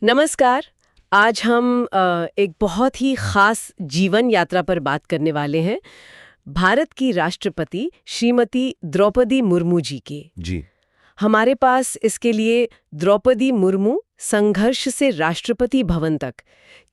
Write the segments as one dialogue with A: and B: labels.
A: नमस्कार। आज हम एक बहुत ही खास जीवन यात्रा पर बात करने वाले हैं, भारत की राष्ट्रपति श्रीमती द्रौपदी मुर्मू जी की।
B: जी।
A: हमारे पास इसके लिए द्रौपदी मुर्मू संघर्ष से राष्ट्रपति भवन तक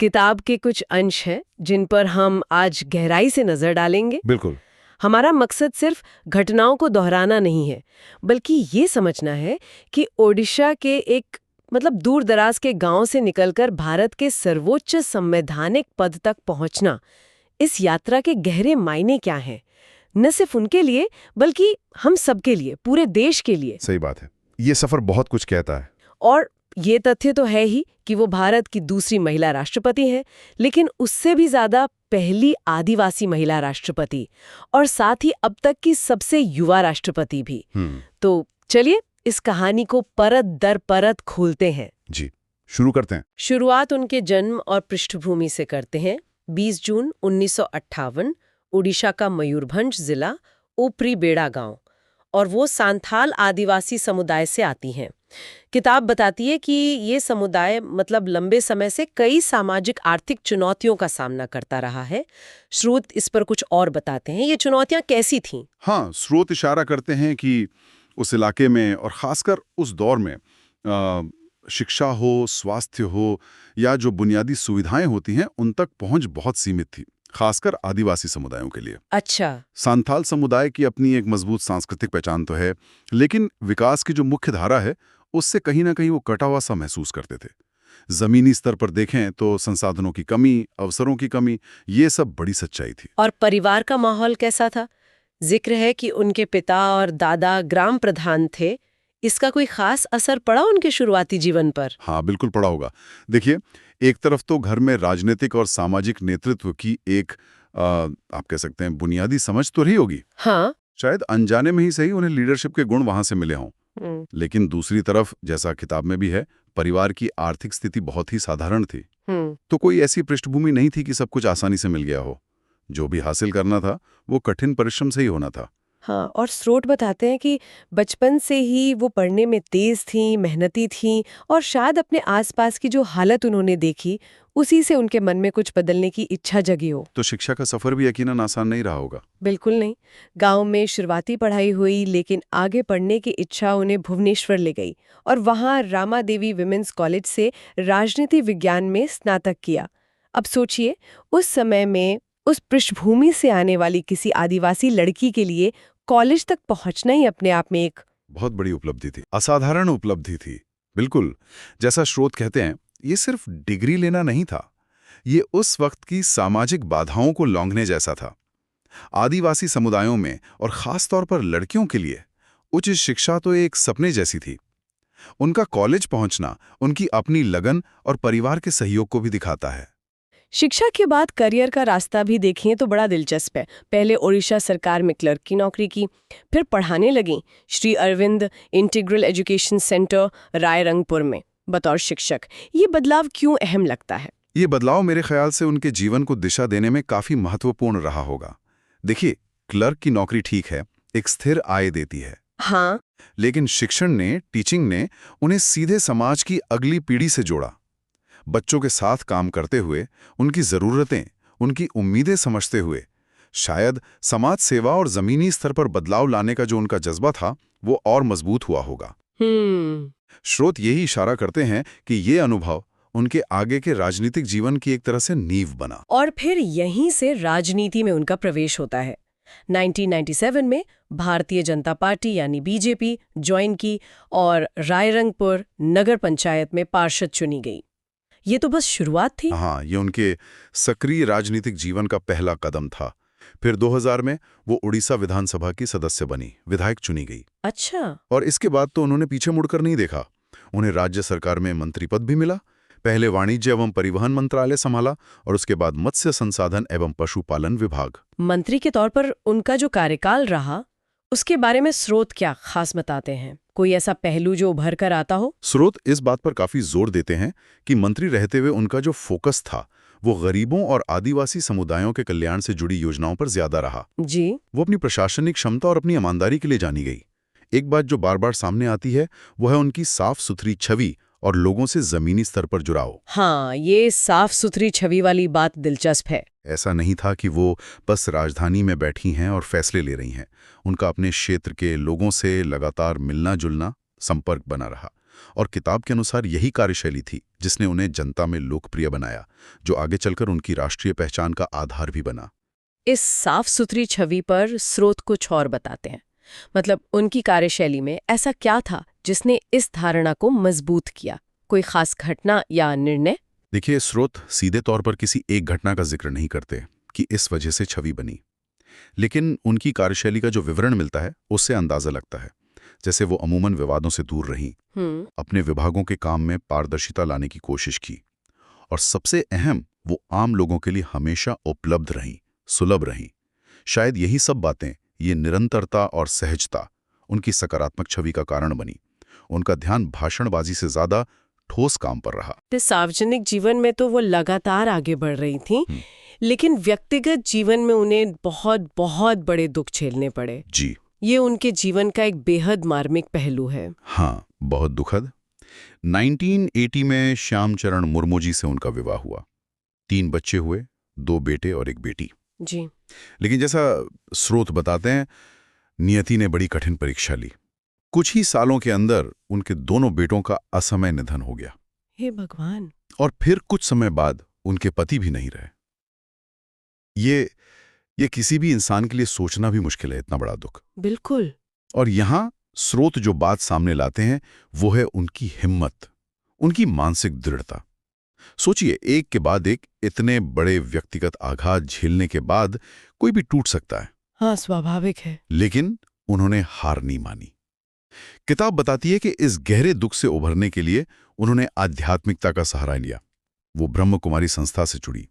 A: किताब के कुछ अंश हैं जिन पर हम आज गहराई से नजर डालेंगे।
B: बिल्कुल।
A: हमारा मकसद सिर्फ घटनाओं को दोहराना नहीं है, बल्कि ये समझना है कि ओडिशा के एक दूर दराज के गांव से निकलकर भारत के सर्वोच्च संवैधानिक पद तक पहुंचना, इस यात्रा के गहरे मायने क्या हैं, न सिर्फ उनके लिए बल्कि हम सबके लिए, पूरे देश के लिए।
B: सही बात है, ये सफर बहुत कुछ कहता है।
A: और ये तथ्य तो है ही कि वो भारत की दूसरी महिला राष्ट्रपति हैं, लेकिन उससे भी ज्यादा पहली आदिवासी महिला राष्ट्रपति और साथ ही अब तक की सबसे युवा राष्ट्रपति भी। तो चलिए इस कहानी को परत दर परत खोलते हैं।
B: जी, शुरू करते हैं।
A: शुरुआत उनके जन्म और पृष्ठभूमि से करते हैं। 20 जून 1958, ओडिशा का मयूरभंज जिला, ऊपरी बेड़ा गांव, और वो सांथाल आदिवासी समुदाय से आती हैं। किताब बताती है कि ये समुदाय लंबे समय से कई सामाजिक आर्थिक चुनौतियों का सामना करता रहा है। स्रोत इस पर कुछ और बताते हैं, ये चुनौतियां कैसी थीं?
B: हाँ, स्रोत इशारा करते हैं कि उस इलाके में और खासकर उस दौर में शिक्षा हो, स्वास्थ्य हो या जो बुनियादी सुविधाएं होती हैं उन तक पहुंच बहुत सीमित थी, खासकर आदिवासी समुदायों के लिए।
A: अच्छा।
B: सांथाल समुदाय की अपनी एक मजबूत सांस्कृतिक पहचान तो है, लेकिन विकास की जो मुख्य धारा है उससे कहीं ना कहीं वो कटा हुआ सा महसूस करते थे। जमीनी स्तर पर देखें तो संसाधनों की कमी, अवसरों की कमी, ये सब बड़ी सच्चाई थी।
A: और परिवार का माहौल कैसा था? जिक्र है कि उनके पिता और दादा ग्राम प्रधान थे। इसका कोई खास असर पड़ा उनके शुरुआती जीवन पर?
B: हाँ, बिल्कुल पड़ा होगा। देखिए, एक तरफ तो घर में राजनीतिक और सामाजिक नेतृत्व की एक आप कह सकते हैं बुनियादी समझ तो रही होगी।
A: हाँ।
B: शायद अनजाने में ही सही उन्हें लीडरशिप के गुण वहां से मिले हों। लेकिन दूसरी तरफ, जैसा किताब में भी है, परिवार की आर्थिक स्थिति बहुत ही साधारण थी। तो कोई ऐसी पृष्ठभूमि नहीं थी कि सब कुछ आसानी से मिल गया हो। जो भी हासिल करना था वो कठिन परिश्रम से ही होना था।
A: हाँ, और स्रोत बताते हैं कि बचपन से ही वो पढ़ने में तेज थीं, मेहनती थीं, और शायद अपने आसपास की जो हालत उन्होंने देखी उसी से उनके मन में कुछ बदलने की इच्छा जगी हो।
B: तो शिक्षा का सफर भी यकीनन आसान नहीं रहा होगा।
A: बिल्कुल नहीं। गांव में शुरुआती पढ़ाई हुई, लेकिन आगे पढ़ने की इच्छा उन्हें भुवनेश्वर ले गई और वहां रामा देवी विमेंस कॉलेज से राजनीति विज्ञान में स्नातक किया। अब सोचिए, उस समय में उस पृष्ठभूमि से आने वाली किसी आदिवासी लड़की के लिए कॉलेज तक पहुंचना ही अपने आप में एक
B: बहुत बड़ी उपलब्धि थी, असाधारण उपलब्धि थी। बिल्कुल, जैसा स्रोत कहते हैं, ये सिर्फ डिग्री लेना नहीं था, ये उस वक्त की सामाजिक बाधाओं को लौंघने जैसा था। आदिवासी समुदायों में और खास तौर पर लड़कियों के लिए उच्च शिक्षा तो एक सपने जैसी थी। उनका कॉलेज पहुंचना उनकी अपनी लगन और परिवार के सहयोग को भी दिखाता है।
A: शिक्षा के बाद करियर का रास्ता भी देखें तो बड़ा दिलचस्प है। पहले ओडिशा सरकार में क्लर्क की नौकरी की, फिर पढ़ाने लगी Shri Aurobindo integral education centre Rairangpur में बतौर शिक्षक। ये बदलाव क्यों अहम लगता है?
B: ये बदलाव मेरे ख्याल से उनके जीवन को दिशा देने में काफी महत्वपूर्ण रहा होगा। देखिए, क्लर्क की नौकरी ठीक है, एक स्थिर आय देती है।
A: हाँ।
B: लेकिन टीचिंग ने उन्हें सीधे समाज की अगली पीढ़ी से जोड़ा। बच्चों के साथ काम करते हुए, उनकी जरूरतें, उनकी उम्मीदें समझते हुए, शायद समाज सेवा और जमीनी स्तर पर बदलाव लाने का जो उनका जज्बा था वो और मजबूत हुआ होगा। स्रोत यही इशारा करते हैं कि ये अनुभव उनके आगे के राजनीतिक जीवन की एक तरह से नींव बना।
A: और फिर यहीं से राजनीति में उनका प्रवेश होता है। 1997 में भारतीय जनता पार्टी यानी बीजेपी ज्वाइन की और रायरंगपुर नगर पंचायत में पार्षद चुनी गई। ये तो बस शुरुआत थी।
B: हाँ, ये उनके सक्रिय राजनीतिक जीवन का पहला कदम था। फिर 2000 में वो उड़ीसा विधानसभा की सदस्य बनी, विधायक चुनी गई।
A: अच्छा।
B: और इसके बाद तो उन्होंने पीछे मुड़कर नहीं देखा। उन्हें राज्य सरकार में मंत्री पद भी मिला। पहले वाणिज्य एवं परिवहन मंत्रालय संभाला और उसके बाद मत्स्य संसाधन एवं पशुपालन विभाग।
A: मंत्री के तौर पर उनका जो कार्यकाल रहा, उसके बारे में स्रोत क्या खास बताते हैं? कोई ऐसा पहलू जो उभर कर आता हो?
B: स्रोत इस बात पर काफी जोर देते हैं कि मंत्री रहते हुए उनका जो फोकस था वो गरीबों और आदिवासी समुदायों के कल्याण से जुड़ी योजनाओं पर ज्यादा रहा।
A: जी।
B: वो अपनी प्रशासनिक क्षमता और अपनी ईमानदारी के लिए जानी गई। एक बात जो बार बार सामने आती है वो है उनकी साफ सुथरी छवि और लोगों से जमीनी स्तर पर जुड़ाव।
A: हाँ, ये साफ सुथरी छवि वाली बात दिलचस्प है।
B: ऐसा नहीं था कि वो बस राजधानी में बैठी हैं और फैसले ले रही हैं। उनका अपने क्षेत्र के लोगों से लगातार मिलना जुलना, संपर्क बना रहा। और किताब के अनुसार यही कार्यशैली थी जिसने उन्हें जनता में लोकप्रिय बनाया, जो आगे चलकर उनकी राष्ट्रीय पहचान का आधार भी बना।
A: इस साफ सुथरी छवि पर स्रोत कुछ और बताते हैं। मतलब उनकी कार्यशैली में ऐसा क्या था जिसने इस धारणा को मजबूत किया? कोई खास घटना या निर्णय?
B: देखिए, स्रोत सीधे तौर पर किसी एक घटना का जिक्र नहीं करते कि इस वजह से छवि बनी, लेकिन उनकी कार्यशैली का जो विवरण मिलता है उससे अंदाजा लगता है। जैसे वो अमूमन विवादों से दूर रहीं, अपने विभागों के काम में पारदर्शिता लाने की कोशिश की, और सबसे अहम, वो आम लोगों के लिए हमेशा उपलब्ध रहीं, सुलभ रहीं। शायद यही सब बातें, ये निरंतरता और सहजता उनकी सकारात्मक छवि का कारण बनी। उनका ध्यान भाषणबाजी से ज्यादा ठोस काम पर रहा।
A: सार्वजनिक जीवन में तो वो लगातार आगे बढ़ रही थीं, लेकिन व्यक्तिगत जीवन में उन्हें बहुत बहुत बड़े दुख झेलने पड़े।
B: जी,
A: ये उनके जीवन का एक बेहद मार्मिक पहलू है।
B: हाँ, बहुत दुखद। 1980 में श्यामचरण मुर्मू जी से उनका विवाह हुआ। 3 बच्चे हुए, 2 बेटे और 1 बेटी।
A: जी।
B: लेकिन जैसा स्रोत बताते हैं, नियति ने बड़ी कठिन परीक्षा ली। कुछ ही सालों के अंदर उनके दोनों बेटों का असमय निधन हो गया।
A: हे भगवान।
B: और फिर कुछ समय बाद उनके पति भी नहीं रहे। ये किसी भी इंसान के लिए सोचना भी मुश्किल है, इतना बड़ा दुख।
A: बिल्कुल।
B: और यहां स्रोत जो बात सामने लाते हैं वो है उनकी हिम्मत, उनकी मानसिक दृढ़ता। सोचिए, एक के बाद एक इतने बड़े व्यक्तिगत आघात झेलने के बाद कोई भी टूट सकता है।
A: हाँ, स्वाभाविक है।
B: लेकिन उन्होंने हार नहीं मानी। किताब बताती है कि इस गहरे दुख से उभरने के लिए उन्होंने आध्यात्मिकता का सहारा लिया। वो ब्रह्म कुमारी संस्था से जुड़ी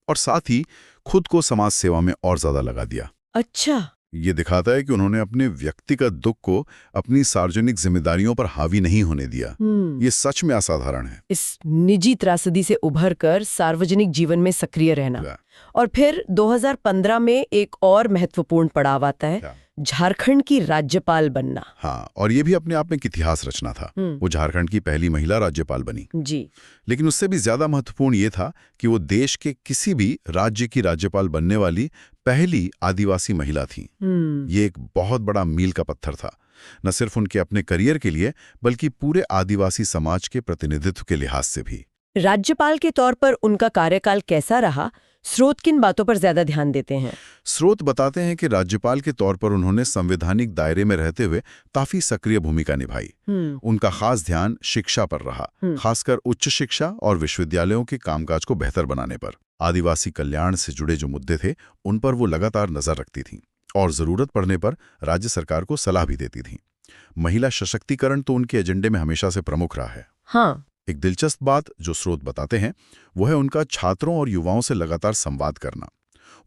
B: और साथ ही खुद को समाज सेवा में और ज्यादा लगा दिया।
A: अच्छा।
B: ये दिखाता है कि उन्होंने अपने व्यक्तिगत दुख को अपनी सार्वजनिक जिम्मेदारियों पर हावी नहीं होने दिया। ये सच में असाधारण है।
A: इस निजी त्रासदी से उभरकर सार्वजनिक जीवन में सक्रिय रहना। और फिर 2015 में एक और महत्वपूर्ण पड़ाव आता है, झारखंड की राज्यपाल बनना।
B: हाँ, और ये भी अपने आप में एक इतिहास रचना था। वो झारखंड की पहली महिला राज्यपाल बनी।
A: जी।
B: लेकिन उससे भी ज्यादा महत्वपूर्ण ये था कि वो देश के किसी भी राज्य की राज्यपाल बनने वाली पहली आदिवासी महिला थी। ये एक बहुत बड़ा मील का पत्थर था, न सिर्फ उनके अपने करियर के लिए बल्कि पूरे आदिवासी समाज के प्रतिनिधित्व के लिहाज से भी।
A: राज्यपाल के तौर पर उनका कार्यकाल कैसा रहा? स्रोत किन बातों पर ज्यादा ध्यान देते हैं?
B: स्रोत बताते हैं कि राज्यपाल के तौर पर उन्होंने संवैधानिक दायरे में रहते हुए काफी सक्रिय भूमिका निभाई। उनका खास ध्यान शिक्षा पर रहा, खासकर उच्च शिक्षा और विश्वविद्यालयों के कामकाज को बेहतर बनाने पर। आदिवासी कल्याण से जुड़े जो मुद्दे थे उन पर वो लगातार नजर रखती थीं और जरूरत पड़ने पर राज्य सरकार को सलाह भी देती थीं। महिला सशक्तिकरण तो उनके एजेंडे में हमेशा से प्रमुख रहा है।
A: हाँ।
B: एक दिलचस्प बात जो स्रोत बताते हैं वो है उनका छात्रों और युवाओं से लगातार संवाद करना।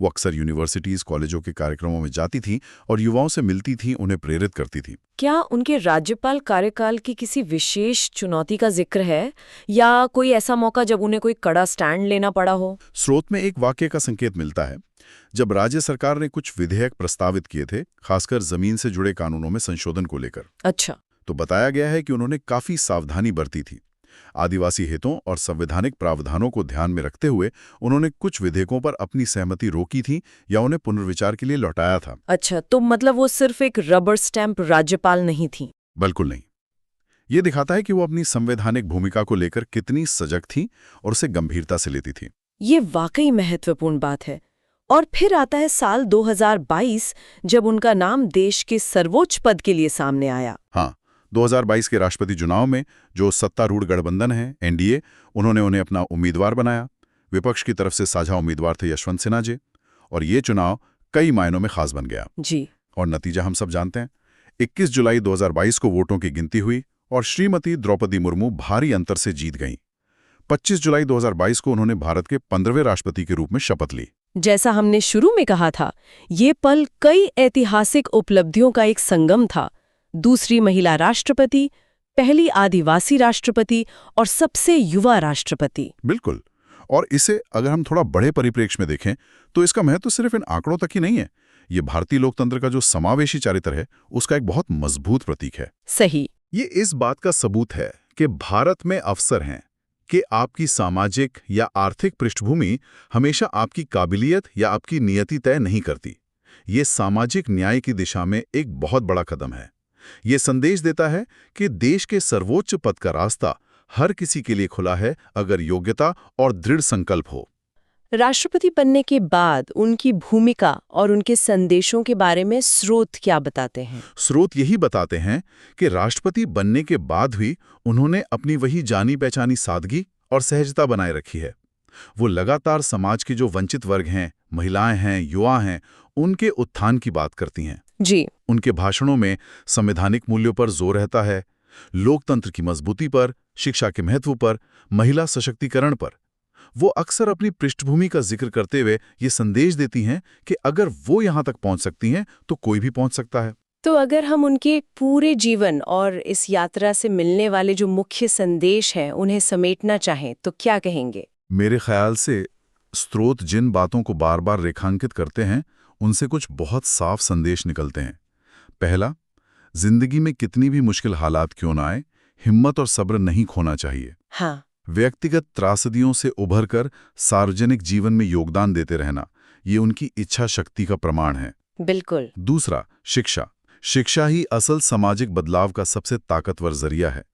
B: वो अक्सर यूनिवर्सिटीज, कॉलेजों के कार्यक्रमों में जाती थीं और युवाओं से मिलती थीं, उन्हें प्रेरित करती थीं।
A: क्या उनके राज्यपाल कार्यकाल की किसी विशेष चुनौती का जिक्र है या कोई ऐसा मौका जब उन्हें कोई कड़ा स्टैंड लेना पड़ा हो?
B: स्रोत में एक वाकये का संकेत मिलता है। जब राज्य सरकार ने कुछ विधेयक प्रस्तावित किए थे, खासकर जमीन से जुड़े कानूनों में संशोधन को लेकर,
A: अच्छा,
B: तो बताया गया है कि उन्होंने काफी सावधानी बरती थी। आदिवासी हितों और संवैधानिक प्रावधानों को ध्यान में रखते हुए उन्होंने कुछ विधेयकों पर अपनी सहमति रोकी थी या उन्हें पुनर्विचार के लिए लौटाया था।
A: अच्छा, तो मतलब वो सिर्फ एक रबर स्टैंप राज्यपाल नहीं थी?
B: बिल्कुल नहीं। ये दिखाता है कि वो अपनी संवैधानिक भूमिका को लेकर कितनी सजग थी और उसे गंभीरता से लेती थी।
A: ये वाकई महत्वपूर्ण बात है। और फिर आता है साल 2022, जब उनका नाम देश के सर्वोच्च पद के लिए सामने आया।
B: हाँ, 2022 के राष्ट्रपति चुनाव में जो सत्तारूढ़ गठबंधन है एनडीए, उन्होंने उन्हें अपना उम्मीदवार बनाया। विपक्ष की तरफ से साझा उम्मीदवार थे यशवंत सिन्हा जी, और ये चुनाव कई मायनों में खास बन गया।
A: जी।
B: और नतीजा हम सब जानते हैं। 21 जुलाई 2022 को वोटों की गिनती हुई और श्रीमती द्रौपदी मुर्मू भारी अंतर से जीत गईं। 25 जुलाई 2022 को उन्होंने भारत के 15वें राष्ट्रपति के रूप में शपथ ली।
A: जैसा हमने शुरू में कहा था, ये पल कई ऐतिहासिक उपलब्धियों का एक संगम था। दूसरी महिला राष्ट्रपति, पहली आदिवासी राष्ट्रपति और सबसे युवा राष्ट्रपति।
B: बिल्कुल। और इसे अगर हम थोड़ा बड़े परिप्रेक्ष्य में देखें तो इसका महत्व सिर्फ इन आंकड़ों तक ही नहीं है। ये भारतीय लोकतंत्र का जो समावेशी चरित्र है उसका एक बहुत मजबूत प्रतीक है।
A: सही।
B: ये इस बात का सबूत है कि भारत में अवसर हैं कि आपकी सामाजिक या आर्थिक पृष्ठभूमि हमेशा आपकी काबिलियत या आपकी नियति तय नहीं करती। ये सामाजिक न्याय की दिशा में एक बहुत बड़ा कदम है। ये संदेश देता है कि देश के सर्वोच्च पद का रास्ता हर किसी के लिए खुला है, अगर योग्यता और दृढ़ संकल्प हो।
A: राष्ट्रपति बनने के बाद उनकी भूमिका और उनके संदेशों के बारे में स्रोत क्या बताते हैं?
B: स्रोत यही बताते हैं कि राष्ट्रपति बनने के बाद भी उन्होंने अपनी वही जानी पहचानी सादगी और सहजता बनाए रखी है। वो लगातार समाज के जो वंचित वर्ग हैं, महिलाएं हैं, युवा हैं, उनके उत्थान की बात करती हैं।
A: जी।
B: उनके भाषणों में संवैधानिक मूल्यों पर जोर रहता है, लोकतंत्र की मजबूती पर, शिक्षा के महत्व पर, महिला सशक्तिकरण पर। वो अक्सर अपनी पृष्ठभूमि का जिक्र करते हुए ये संदेश देती हैं कि अगर वो यहाँ तक पहुँच सकती हैं तो कोई भी पहुँच सकता है।
A: तो अगर हम उनके पूरे जीवन और इस यात्रा से मिलने वाले जो मुख्य संदेश हैं उन्हें समेटना चाहें तो क्या कहेंगे?
B: मेरे ख्याल से स्रोत जिन बातों को बार बार रेखांकित करते हैं उनसे कुछ बहुत साफ संदेश निकलते हैं। पहला, जिंदगी में कितनी भी मुश्किल हालात क्यों ना आए, हिम्मत और सब्र नहीं खोना चाहिए।
A: हाँ।
B: व्यक्तिगत त्रासदियों से उभरकर सार्वजनिक जीवन में योगदान देते रहना, ये उनकी इच्छा शक्ति का प्रमाण है।
A: बिल्कुल।
B: दूसरा, शिक्षा। शिक्षा ही असल सामाजिक बदलाव का सबसे ताकतवर जरिया है।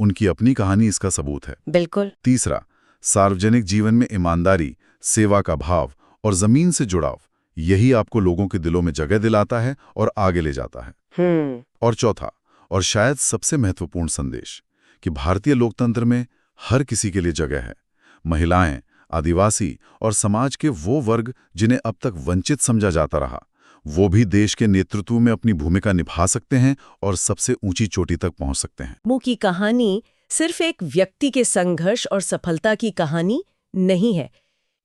B: उनकी अपनी कहानी इसका सबूत है।
A: बिल्कुल।
B: तीसरा, सार्वजनिक जीवन में ईमानदारी, सेवा का भाव और जमीन से जुड़ाव, यही आपको लोगों के दिलों में जगह दिलाता है और आगे ले जाता है। और चौथा, और शायद सबसे महत्वपूर्ण संदेश, कि भारतीय लोकतंत्र में हर किसी के लिए जगह है। महिलाएं, आदिवासी और समाज के वो वर्ग जिन्हें अब तक वंचित समझा जाता रहा, वो भी देश के नेतृत्व में अपनी भूमिका निभा सकते हैं और सबसे ऊंची चोटी तक पहुंच सकते हैं।
A: मुंह की कहानी सिर्फ एक व्यक्ति के संघर्ष और सफलता की कहानी नहीं है।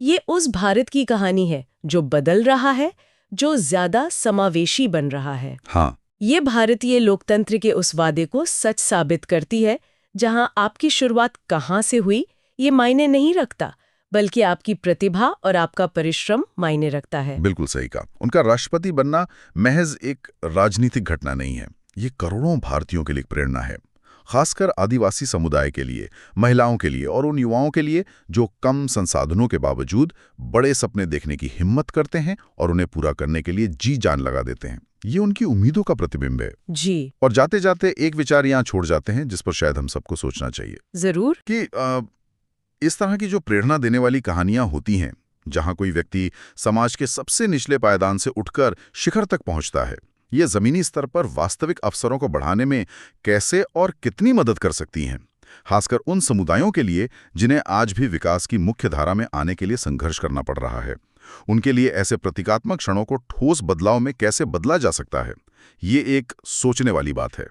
A: ये उस भारत की कहानी है जो बदल रहा है, जो ज्यादा समावेशी बन रहा है।
B: हाँ,
A: ये भारतीय लोकतंत्र के उस वादे को सच साबित करती है जहां आपकी शुरुआत कहाँ से हुई ये मायने नहीं रखता, बल्कि आपकी प्रतिभा और आपका परिश्रम मायने रखता है।
B: बिल्कुल सही कहा। उनका राष्ट्रपति बनना महज एक राजनीतिक घटना नहीं है, ये करोड़ों भारतीयों के लिए प्रेरणा है, खासकर आदिवासी समुदाय के लिए, महिलाओं के लिए और उन युवाओं के लिए जो कम संसाधनों के बावजूद बड़े सपने देखने की हिम्मत करते हैं और उन्हें पूरा करने के लिए जी जान लगा देते हैं। ये उनकी उम्मीदों का प्रतिबिंब है।
A: जी।
B: और जाते जाते एक विचार यहाँ छोड़ जाते हैं जिस पर शायद हम सबको सोचना चाहिए।
A: जरूर।
B: कि इस तरह की जो प्रेरणा देने वाली कहानियां होती हैं, जहां कोई व्यक्ति समाज के सबसे निचले पायदान से उठकर शिखर तक पहुंचता है, ये जमीनी स्तर पर वास्तविक अवसरों को बढ़ाने में कैसे और कितनी मदद कर सकती हैं, खासकर उन समुदायों के लिए जिन्हें आज भी विकास की मुख्य धारा में आने के लिए संघर्ष करना पड़ रहा है। उनके लिए ऐसे प्रतीकात्मक क्षणों को ठोस बदलाव में कैसे बदला जा सकता है, ये एक सोचने वाली बात है।